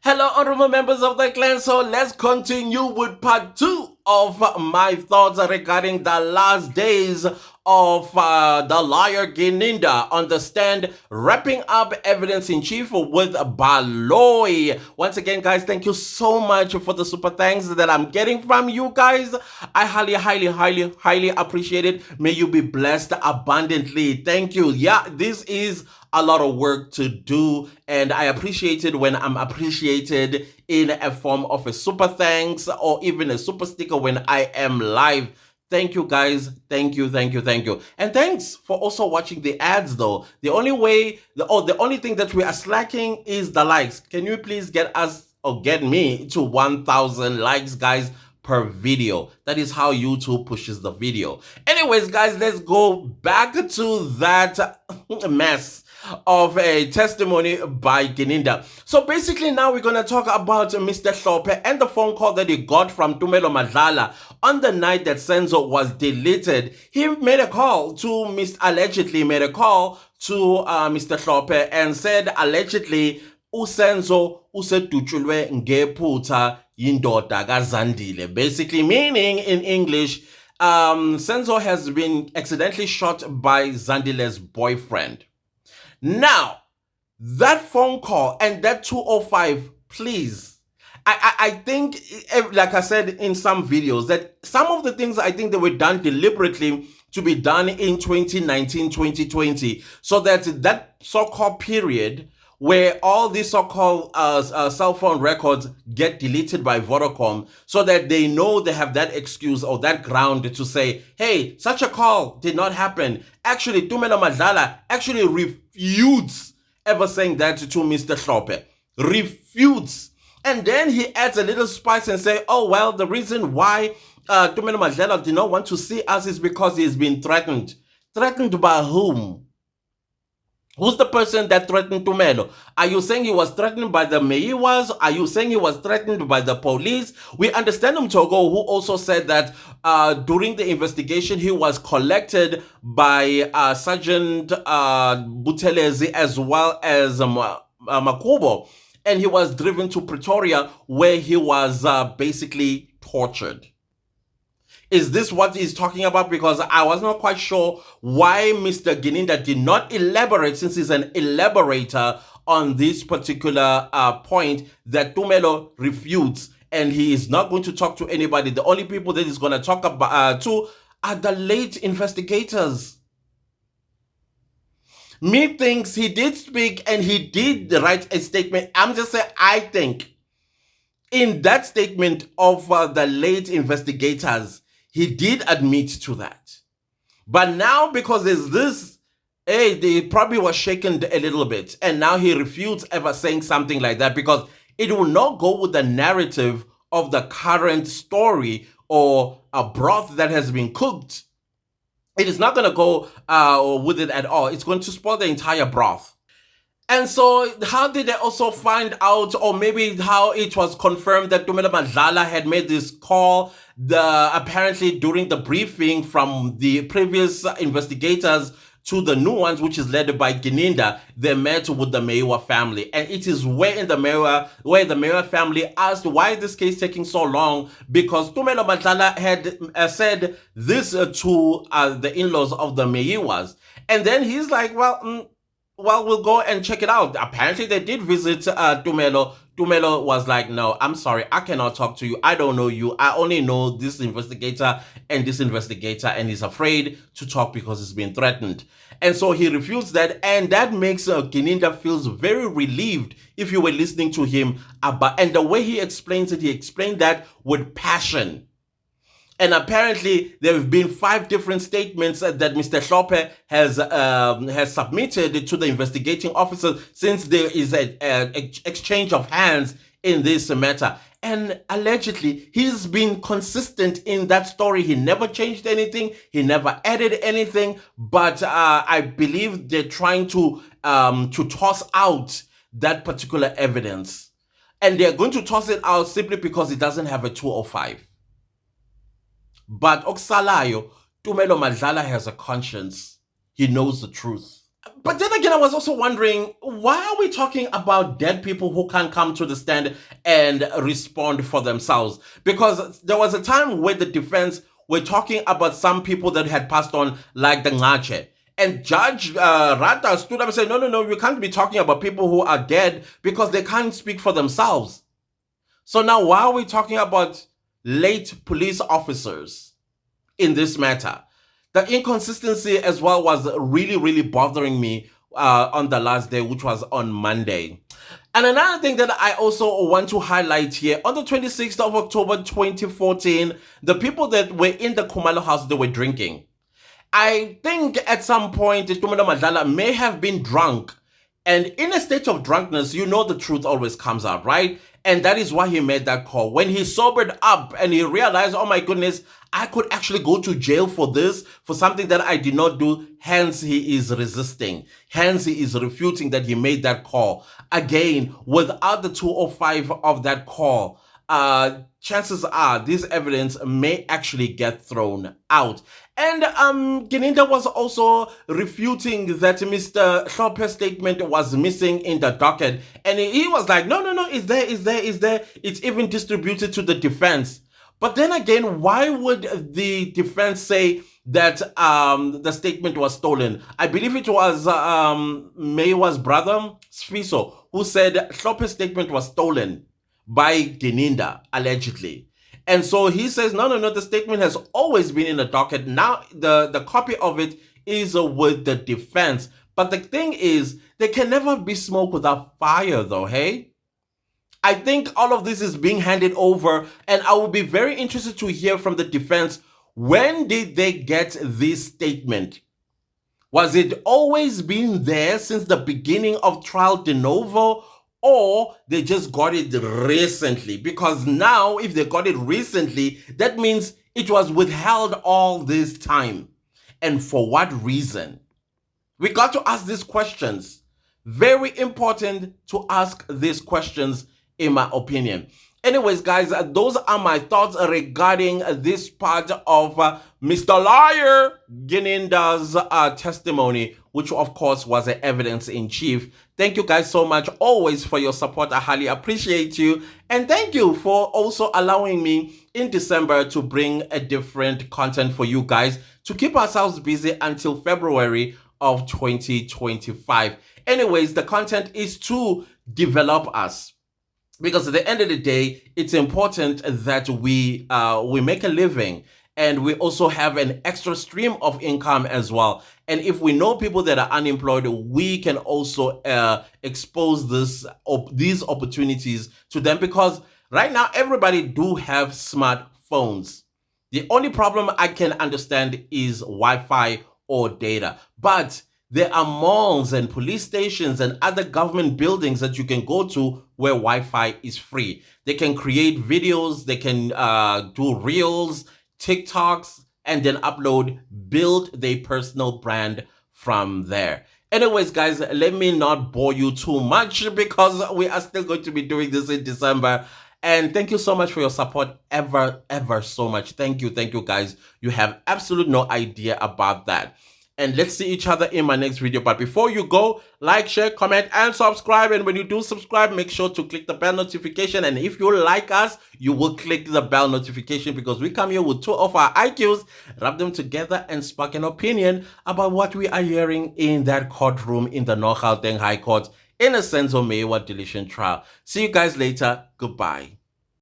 Hello, honorable members of the clan. So let's continue with part two of my thoughts regarding the last days of the liar Geninda on the stand, wrapping up evidence in chief with Baloy. Once again, guys, thank you so much for the super thanks that I'm getting from you guys. I highly appreciate it. May you be blessed abundantly. Thank you. Yeah, this is a lot of work to do, and I appreciate it when I'm appreciated in a form of a super thanks or even a super sticker when I am live. Thank you guys. Thank you. And thanks for also watching the ads though. The only thing that we are slacking is the likes. Can you please get us or get me to 1,000 likes, guys, per video? That is how YouTube pushes the video. Anyways, guys, let's go back to that mess of a testimony by Geninda. So basically now we're going to talk about Mr. Hlophe and the phone call that he got from Tumelo Madlala on the night that Senzo was deleted. He made a call to allegedly made a call to Mr. Hlophe and said allegedly uSenzo usedutshulwe ngephutha yindoda kaZandile. Basically meaning in English, Senzo has been accidentally shot by Zandile's boyfriend. Now, that phone call and that 205, please. I think, like I said in some videos, that some of the things I think they were done deliberately to be done in 2019, 2020, so that that so-called period where all these so-called cell phone records get deleted by Vodacom, so that they know they have that excuse or that ground to say, hey, such a call did not happen. Actually, Tumelo Madlala actually refutes ever saying that to Mr. Hlophe. Refutes. And then he adds a little spice and say, oh, well, the reason why Tumelo Madlala did not want to see us is because he's been threatened. Threatened by whom? Who's the person that threatened Tumelo? Are you saying he was threatened by the Meiwas? Are you saying he was threatened by the police? We understand Mtogo, who also said that during the investigation, he was collected by Sergeant Buthelezi as well as Makubo. And he was driven to Pretoria where he was basically tortured. Is this what he's talking about? Because I was not quite sure why Mr. Geninda did not elaborate, since he's an elaborator on this particular point that Tumelo refutes, and he is not going to talk to anybody. The only people that he's going to talk about to are the late investigators. Me thinks he did speak and he did write a statement. I'm just saying, I think in that statement of the late investigators, he did admit to that. But now, because there's this, hey, they probably was shaken a little bit. And now he refutes ever saying something like that because it will not go with the narrative of the current story or a broth that has been cooked. It is not going to go with it at all. It's going to spoil the entire broth. And so how did they also find out, or maybe how it was confirmed that Tumelo Madlala had made this call? Apparently during the briefing from the previous investigators to the new ones, which is led by Geninda, they met with the Meiwa family. And it is where the Meiwa family asked why this case taking so long, because Tumelo Madlala had said this to the in-laws of the Meiwas. And then he's like, well, we'll go and check it out. Apparently, they did visit Tumelo. Tumelo was like, no, I'm sorry, I cannot talk to you. I don't know you. I only know this investigator, and he's afraid to talk because he's been threatened. And so he refused that, and that makes Geninda feels very relieved if you were listening to him. And the way he explains it, he explained that with passion. And apparently, there have been 5 different statements that Mr. Hlophe has submitted to the investigating officers since there is an exchange of hands in this matter. And allegedly, he's been consistent in that story. He never changed anything. He never added anything. But I believe they're trying to toss out that particular evidence. And they're going to toss it out simply because it doesn't have a 205. But Oksalayo, Tumelo Madlala has a conscience. He knows the truth. But then again, I was also wondering, why are we talking about dead people who can't come to the stand and respond for themselves? Because there was a time where the defense were talking about some people that had passed on, like the Ngache. And Judge Rata stood up and said, no, no, no, we can't be talking about people who are dead because they can't speak for themselves. So now why are we talking about late police officers in this matter? The inconsistency as well was really, really bothering me on the last day, which was on Monday. And another thing that I also want to highlight here, on the 26th of October 2014, the people that were in the Tumelo house, they were drinking. I think at some point, Tumelo Madlala may have been drunk. And in a state of drunkenness, you know the truth always comes out, right? And that is why he made that call. When he sobered up and he realized, oh my goodness, I could actually go to jail for this, for something that I did not do. Hence, he is resisting. Hence, he is refuting that he made that call. Again, without the 205 of that call, chances are this evidence may actually get thrown out. And Gininda was also refuting that Mr. Hlophe's statement was missing in the docket. And he was like, no, no, no, it's there, it's there, it's there. It's even distributed to the defense. But then again, why would the defense say that the statement was stolen? I believe it was Maywa's brother, Sfiso, who said Hlophe's statement was stolen by Gininda, allegedly. And so he says, no, no, no, the statement has always been in the docket. Now the copy of it is with the defense. But the thing is, there can never be smoke without fire, though, hey? I think all of this is being handed over, and I will be very interested to hear from the defense. When did they get this statement? Was it always been there since the beginning of trial de novo? Or they just got it recently? Because now, if they got it recently, that means it was withheld all this time. And for what reason? We got to ask these questions. Very important to ask these questions, in my opinion. Anyways, guys, those are my thoughts regarding this part of Mr. Liar Gininda's testimony, which of course was an evidence in chief. Thank you guys so much always for your support. I highly appreciate you. And thank you for also allowing me in December to bring a different content for you guys to keep ourselves busy until February of 2025. Anyways, the content is to develop us. Because at the end of the day, it's important that we make a living, and we also have an extra stream of income as well. And if we know people that are unemployed, we can also expose these opportunities to them, because right now everybody do have smartphones. The only problem I can understand is Wi-Fi or data. But there are malls and police stations and other government buildings that you can go to where Wi-Fi is free. They can create videos, they can do reels, TikToks, and then upload, build their personal brand from there. Anyways, guys, let me not bore you too much, because we are still going to be doing this in December. And thank you so much for your support, ever so much. Thank you, guys. You have absolutely no idea about that. And let's see each other in my next video. But before you go, like, share, comment, and subscribe. And when you do subscribe, make sure to click the bell notification. And if you like us, you will click the bell notification, because we come here with 2 of our IQs, rub them together, and spark an opinion about what we are hearing in that courtroom in the North Gauteng High Court in a Senzo Mewa deletion trial. See you guys later. Goodbye.